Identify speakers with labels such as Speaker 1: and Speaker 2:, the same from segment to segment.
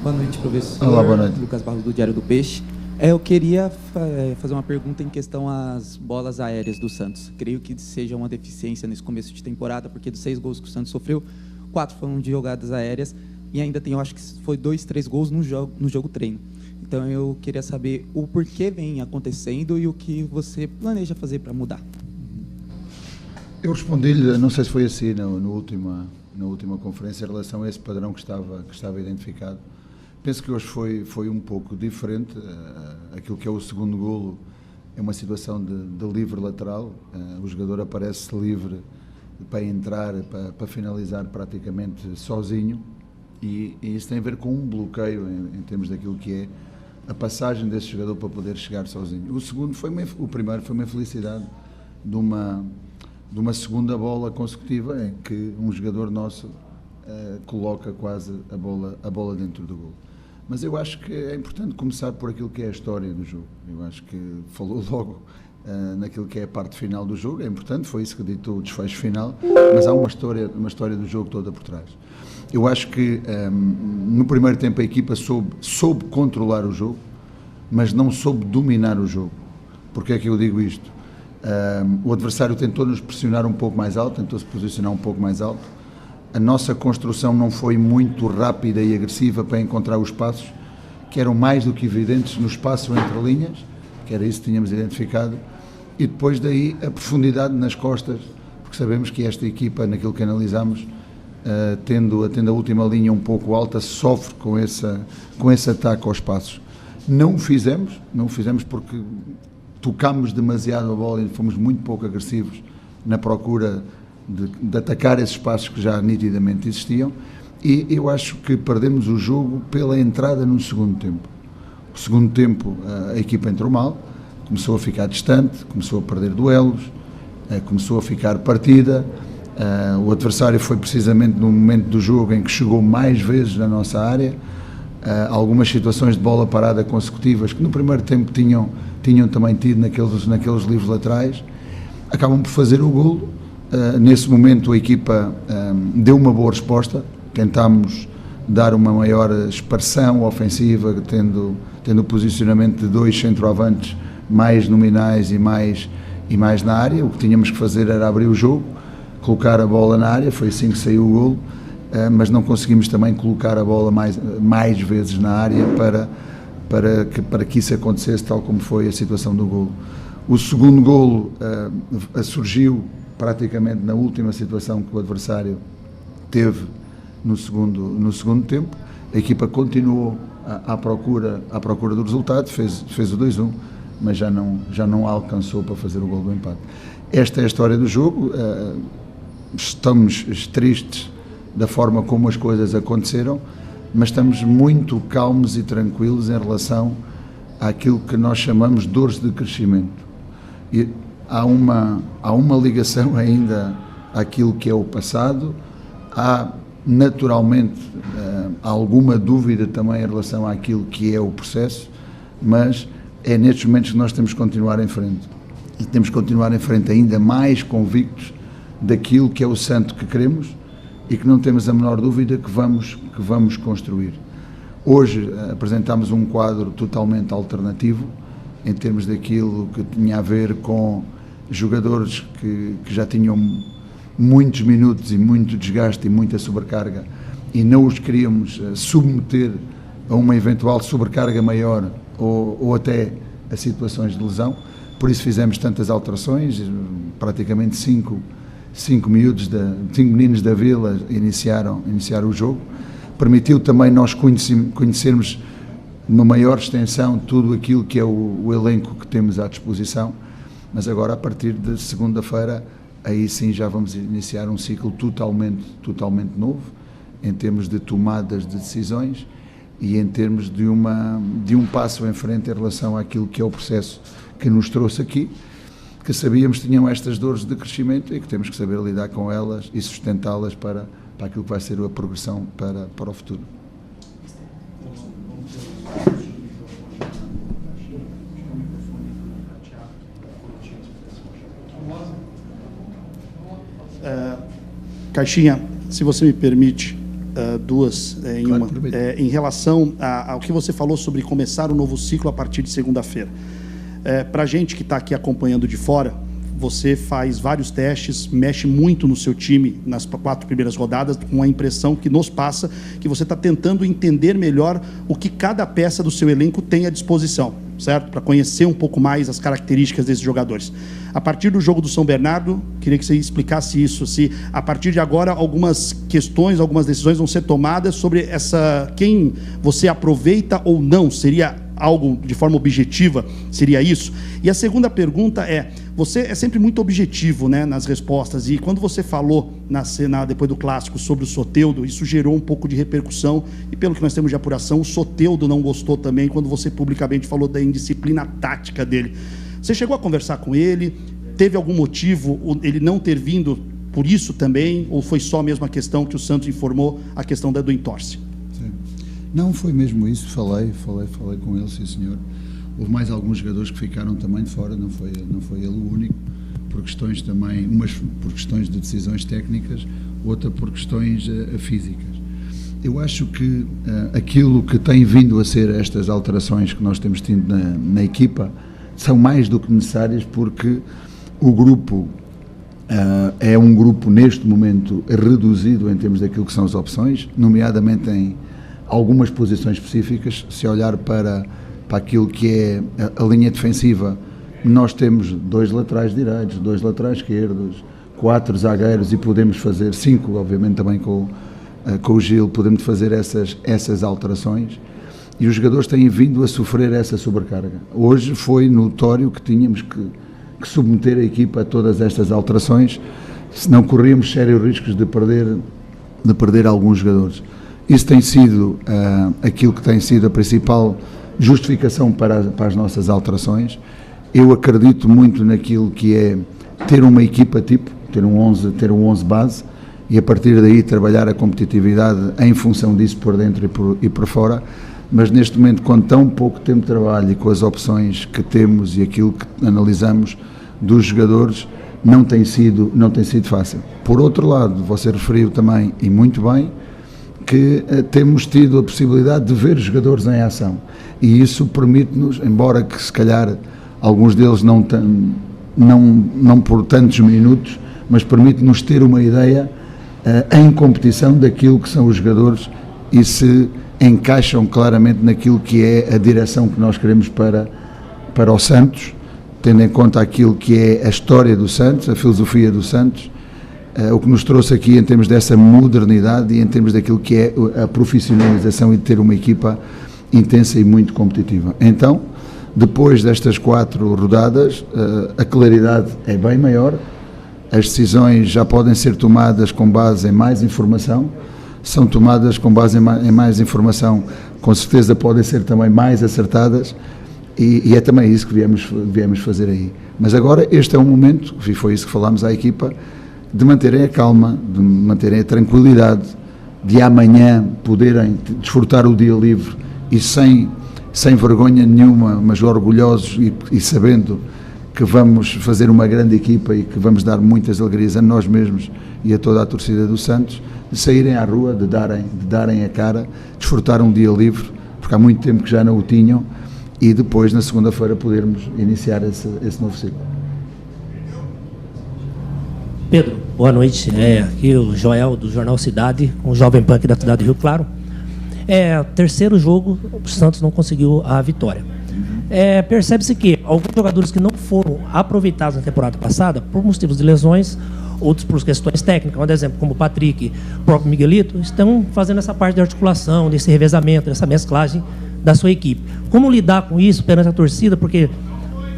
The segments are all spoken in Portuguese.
Speaker 1: Boa noite, professor.
Speaker 2: Olá, boa noite.
Speaker 1: Lucas Barros, do Diário do Peixe. Eu queria fazer uma pergunta em questão às bolas aéreas do Santos. Creio que seja uma deficiência nesse começo de temporada, porque dos 6 gols que o Santos sofreu, 4 foram de jogadas aéreas e ainda tem, eu acho que foi 2, 3 gols no jogo treino. Então eu queria saber o porquê vem acontecendo e o que você planeja fazer para mudar.
Speaker 2: Eu respondi-lhe, não sei se foi assim na última conferência, em relação a esse padrão que estava identificado. Penso que hoje foi um pouco diferente. Aquilo que é o segundo golo é uma situação de livre lateral. O jogador aparece livre para entrar, para finalizar praticamente sozinho, e isso tem a ver com um bloqueio em termos daquilo que é a passagem desse jogador para poder chegar sozinho. O primeiro foi uma infelicidade de uma segunda bola consecutiva em que um jogador nosso coloca quase a bola dentro do golo. Mas eu acho que é importante começar por aquilo que é a história do jogo. Eu acho que falou logo naquilo que é a parte final do jogo. É importante, foi isso que ditou o desfecho final, mas há uma história do jogo toda por trás. Eu acho que no primeiro tempo a equipa soube controlar o jogo, mas não soube dominar o jogo. Porquê é que eu digo isto? O adversário tentou-nos pressionar um pouco mais alto, tentou-se posicionar um pouco mais alto. A nossa construção não foi muito rápida e agressiva para encontrar os espaços, que eram mais do que evidentes no espaço entre linhas, que era isso que tínhamos identificado, e depois daí a profundidade nas costas, porque sabemos que esta equipa, naquilo que analisamos, tendo a última linha um pouco alta, sofre com esse ataque aos espaços. Não o fizemos porque tocámos demasiado a bola e fomos muito pouco agressivos na procura de atacar esses espaços que já nitidamente existiam, e eu acho que perdemos o jogo pela entrada no segundo tempo. O segundo tempo a equipa entrou mal, começou a ficar distante, começou a perder duelos, começou a ficar partida. O adversário foi precisamente no momento do jogo em que chegou mais vezes na nossa área. Algumas situações de bola parada consecutivas que no primeiro tempo tinham também tido naqueles livros laterais, acabam por fazer o golo. Nesse momento a equipa deu uma boa resposta, tentámos dar uma maior expansão ofensiva, tendo o posicionamento de 2 centroavantes mais nominais e mais na área. O que tínhamos que fazer era abrir o jogo, colocar a bola na área, foi assim que saiu o golo, mas não conseguimos também colocar a bola mais vezes na área para que isso acontecesse, tal como foi a situação do golo. O segundo golo surgiu praticamente na última situação que o adversário teve no segundo tempo. A equipa continuou à procura do resultado, fez o 2-1, mas já não alcançou para fazer o gol do empate. Esta é a história do jogo. Estamos tristes da forma como as coisas aconteceram, mas estamos muito calmos e tranquilos em relação àquilo que nós chamamos de dores de crescimento. E há uma ligação ainda àquilo que é o passado, há naturalmente alguma dúvida também em relação àquilo que é o processo, mas é nestes momentos que nós temos que continuar em frente. E temos que continuar em frente ainda mais convictos daquilo que é o santo que queremos e que não temos a menor dúvida que vamos construir. Hoje apresentámos um quadro totalmente alternativo, em termos daquilo que tinha a ver com jogadores que já tinham muitos minutos e muito desgaste e muita sobrecarga, e não os queríamos submeter a uma eventual sobrecarga maior ou até a situações de lesão. Por isso fizemos tantas alterações, praticamente cinco meninos da Vila iniciaram o jogo. Permitiu também nós conhecermos numa maior extensão tudo aquilo que é o elenco que temos à disposição, mas agora a partir de segunda-feira aí sim já vamos iniciar um ciclo totalmente novo, em termos de tomadas de decisões e em termos de um passo em frente em relação àquilo que é o processo que nos trouxe aqui, que sabíamos que tinham estas dores de crescimento e que temos que saber lidar com elas e sustentá-las para aquilo que vai ser a progressão para o futuro.
Speaker 3: Caixinha, se você me permite, duas em
Speaker 2: claro,
Speaker 3: uma. Em relação ao que você falou sobre começar um novo ciclo a partir de segunda-feira. Para a gente que está aqui acompanhando de fora, você faz vários testes, mexe muito no seu time nas 4 primeiras rodadas, com a impressão que nos passa que você está tentando entender melhor o que cada peça do seu elenco tem à disposição, certo? Para conhecer um pouco mais as características desses jogadores. A partir do jogo do São Bernardo, queria que você explicasse isso, se a partir de agora algumas questões, algumas decisões vão ser tomadas sobre quem você aproveita ou não, seria algo de forma objetiva, seria isso? E a segunda pergunta você é sempre muito objetivo, né, nas respostas, e quando você falou depois do clássico sobre o Soteldo, isso gerou um pouco de repercussão, e pelo que nós temos de apuração, o Soteldo não gostou também quando você publicamente falou da indisciplina tática dele. Você chegou a conversar com ele? Teve algum motivo ele não ter vindo por isso também, ou foi só mesmo a questão que o Santos informou, a questão do entorse?
Speaker 2: Não, foi mesmo isso, falei com ele, sim senhor. Houve mais alguns jogadores que ficaram também de fora, não foi ele o único, por questões também, umas por questões de decisões técnicas, outra por questões físicas. Eu acho que aquilo que tem vindo a ser estas alterações que nós temos tido na equipa são mais do que necessárias, porque o grupo é um grupo neste momento reduzido em termos daquilo que são as opções, nomeadamente em algumas posições específicas. Se olhar para aquilo que é a linha defensiva, nós temos 2 laterais direitos, 2 laterais esquerdos, 4 zagueiros e podemos fazer 5, obviamente também com o Gil, podemos fazer essas alterações, e os jogadores têm vindo a sofrer essa sobrecarga. Hoje foi notório que tínhamos que submeter a equipa a todas estas alterações, senão corríamos sérios riscos de perder alguns jogadores. Isso tem sido aquilo que tem sido a principal justificação para as nossas alterações. Eu acredito muito naquilo que é ter uma equipa tipo, ter um 11 base, e a partir daí trabalhar a competitividade em função disso por dentro e por fora, mas neste momento, com tão pouco tempo de trabalho e com as opções que temos e aquilo que analisamos dos jogadores, não tem sido fácil. Por outro lado, você referiu também, e muito bem, que temos tido a possibilidade de ver jogadores em ação, e isso permite-nos, embora que se calhar alguns deles não por tantos minutos, mas permite-nos ter uma ideia em competição daquilo que são os jogadores e se encaixam claramente naquilo que é a direção que nós queremos para o Santos, tendo em conta aquilo que é a história do Santos, a filosofia do Santos, o que nos trouxe aqui em termos dessa modernidade e em termos daquilo que é a profissionalização e de ter uma equipa intensa e muito competitiva. Então, depois destas 4 rodadas, a claridade é bem maior, as decisões já podem ser tomadas com base em mais informação, são tomadas com base em mais informação, com certeza podem ser também mais acertadas, e é também isso que viemos fazer aí. Mas agora este é um momento, e foi isso que falámos à equipa, de manterem a calma, de manterem a tranquilidade, de amanhã poderem desfrutar o dia livre e sem vergonha nenhuma, mas orgulhosos e sabendo que vamos fazer uma grande equipa e que vamos dar muitas alegrias a nós mesmos e a toda a torcida do Santos, de saírem à rua, de darem a cara, desfrutar um dia livre, porque há muito tempo que já não o tinham, e depois na segunda-feira podermos iniciar esse novo ciclo.
Speaker 4: Pedro, boa noite. Aqui o Joel do Jornal Cidade, um jovem punk da cidade de Rio Claro. Terceiro jogo, o Santos não conseguiu a vitória. Percebe-se que alguns jogadores que não foram aproveitados na temporada passada, por motivos de lesões, outros por questões técnicas, por exemplo, como o Patrick, o próprio Miguelito, estão fazendo essa parte de articulação, desse revezamento, dessa mesclagem da sua equipe. Como lidar com isso perante a torcida? Porque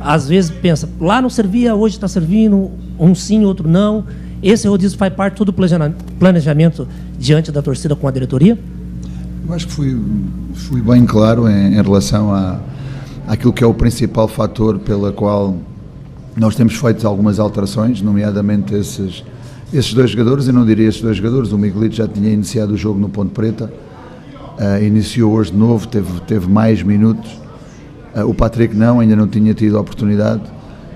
Speaker 4: às vezes pensa, lá não servia, hoje está servindo, um sim, outro não. Esse rodízio faz parte do planejamento diante da torcida com a diretoria?
Speaker 2: Eu acho que fui bem claro em relação àquilo que é o principal fator pela qual nós temos feito algumas alterações, nomeadamente esses 2 jogadores. Eu não diria esses 2 jogadores, o Miguelito já tinha iniciado o jogo no Ponte Preta, iniciou hoje de novo, teve mais minutos, o Patrick ainda não tinha tido a oportunidade,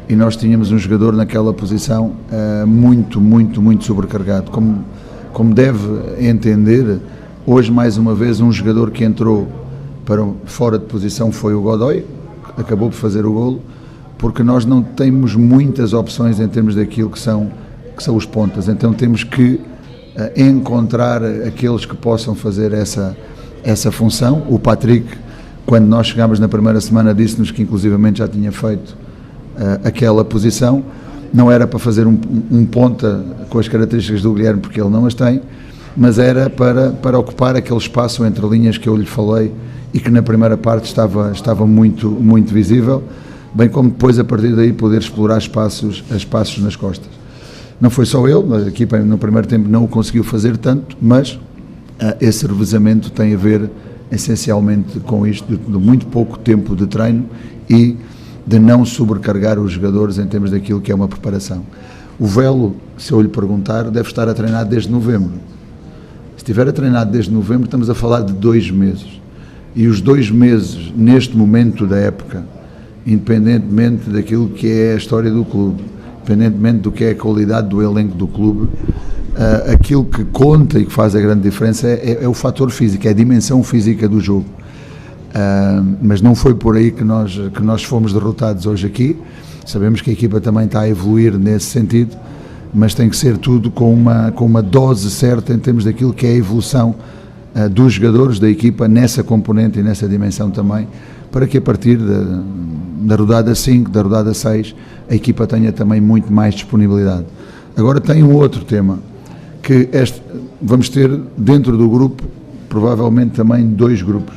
Speaker 2: e nós tínhamos um jogador naquela posição muito sobrecarregado. Como deve entender, Hoje, mais uma vez, um jogador que entrou fora de posição foi o Godoy, que acabou por fazer o golo, porque nós não temos muitas opções em termos daquilo que são os pontas, então temos que encontrar aqueles que possam fazer essa função. O Patrick, quando nós chegámos na primeira semana, disse-nos que inclusivamente já tinha feito aquela posição. Não era para fazer um ponta com as características do Guilherme, porque ele não as tem, mas era para ocupar aquele espaço entre linhas que eu lhe falei e que na primeira parte estava muito, muito visível, bem como depois, a partir daí, poder explorar espaços nas costas. Não foi só ele, a equipa no primeiro tempo não o conseguiu fazer tanto, mas esse revezamento tem a ver essencialmente com isto, de muito pouco tempo de treino e de não sobrecarregar os jogadores em termos daquilo que é uma preparação. O Velo, se eu lhe perguntar, deve estar a treinar desde novembro. Se estiver a treinar desde novembro, estamos a falar de 2 meses. E os 2 meses, neste momento da época, independentemente daquilo que é a história do clube, independentemente do que é a qualidade do elenco do clube, aquilo que conta e que faz a grande diferença é o fator físico, é a dimensão física do jogo. Mas não foi por aí que nós fomos derrotados hoje aqui. Sabemos que a equipa também está a evoluir nesse sentido, mas tem que ser tudo com uma dose certa em termos daquilo que é a evolução dos jogadores da equipa nessa componente e nessa dimensão também, para que a partir da rodada 5, da rodada 6, a equipa tenha também muito mais disponibilidade. Agora tem um outro tema, que vamos ter dentro do grupo, provavelmente também 2 grupos.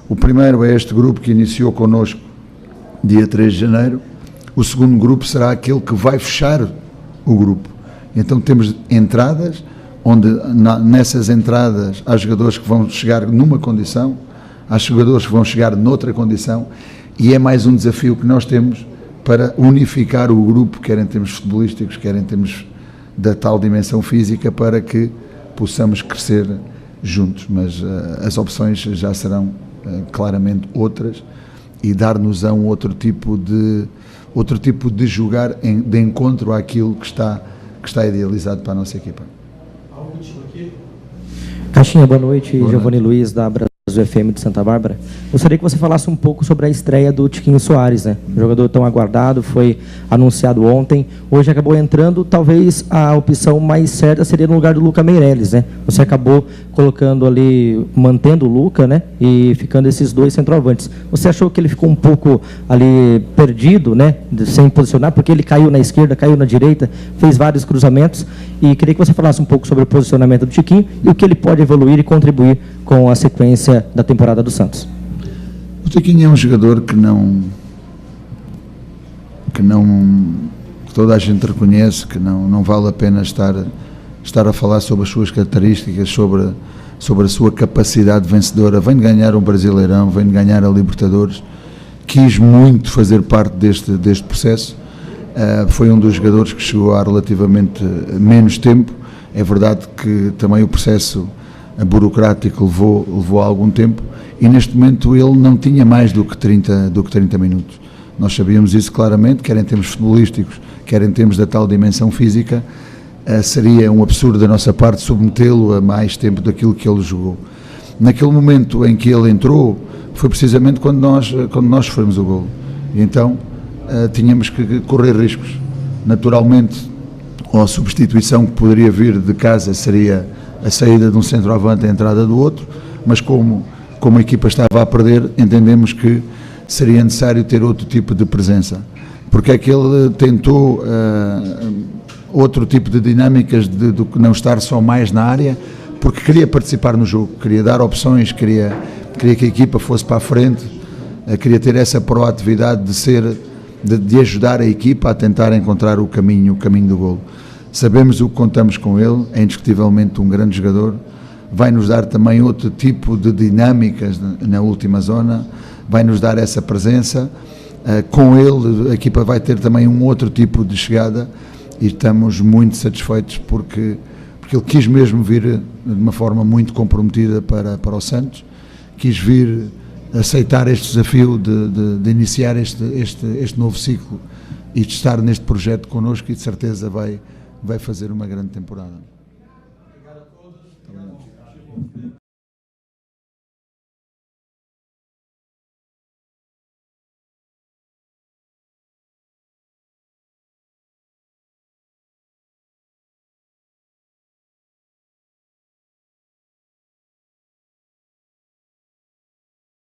Speaker 2: O primeiro é este grupo que iniciou connosco dia 3 de janeiro, o segundo grupo será aquele que vai fechar o grupo. Então temos entradas, onde nessas entradas há jogadores que vão chegar numa condição, há jogadores que vão chegar noutra condição, e é mais um desafio que nós temos para unificar o grupo, quer em termos futebolísticos, quer em termos da tal dimensão física, para que possamos crescer juntos. Mas as opções já serão claramente outras e dar-nos-ão outro tipo de jogar de encontro àquilo que está idealizado para a nossa equipa.
Speaker 5: Caixinha, boa noite. Giovanni Luiz, da Brasil FM de Santa Bárbara. Gostaria que você falasse um pouco sobre a estreia do Tiquinho Soares, né? Um jogador tão aguardado, foi anunciado ontem, hoje acabou entrando, talvez a opção mais certa seria no lugar do Luca Meireles, né? Você acabou colocando ali, mantendo o Luca, né? E ficando esses 2 centroavantes. Você achou que ele ficou um pouco ali perdido, né? Sem posicionar, porque ele caiu na esquerda, caiu na direita, fez vários cruzamentos, e queria que você falasse um pouco sobre o posicionamento do Tiquinho e o que ele pode evoluir e contribuir com a sequência da temporada do Santos.
Speaker 2: O Tiquinho é um jogador que toda a gente reconhece, que não vale a pena estar a falar sobre as suas características, sobre a sua capacidade vencedora. Vem de ganhar um Brasileirão, vem de ganhar a Libertadores, quis muito fazer parte deste processo. Foi um dos jogadores que chegou há relativamente menos tempo. É verdade que também o processo burocrático levou algum tempo, e neste momento ele não tinha mais do que 30 minutos. Nós sabíamos isso claramente, quer em termos futebolísticos, quer em termos da tal dimensão física. Seria um absurdo da nossa parte submetê-lo a mais tempo daquilo que ele jogou. Naquele momento em que ele entrou, foi precisamente quando nós sofremos o golo, e então tínhamos que correr riscos. Naturalmente, a substituição que poderia vir de casa seria a saída de um centroavante e a entrada do outro, mas como a equipa estava a perder, entendemos que seria necessário ter outro tipo de presença. Porque é que ele tentou outro tipo de dinâmicas de não estar só mais na área, porque queria participar no jogo, queria dar opções, queria que a equipa fosse para a frente, queria ter essa proatividade de ajudar a equipa a tentar encontrar o caminho do golo. Sabemos o que contamos com ele, é indiscutivelmente um grande jogador, vai nos dar também outro tipo de dinâmicas na última zona, vai nos dar essa presença. Com ele a equipa vai ter também um outro tipo de chegada, e estamos muito satisfeitos porque ele quis mesmo vir de uma forma muito comprometida para o Santos, quis vir aceitar este desafio de iniciar este novo ciclo e de estar neste projeto connosco, e de certeza vai fazer uma grande temporada.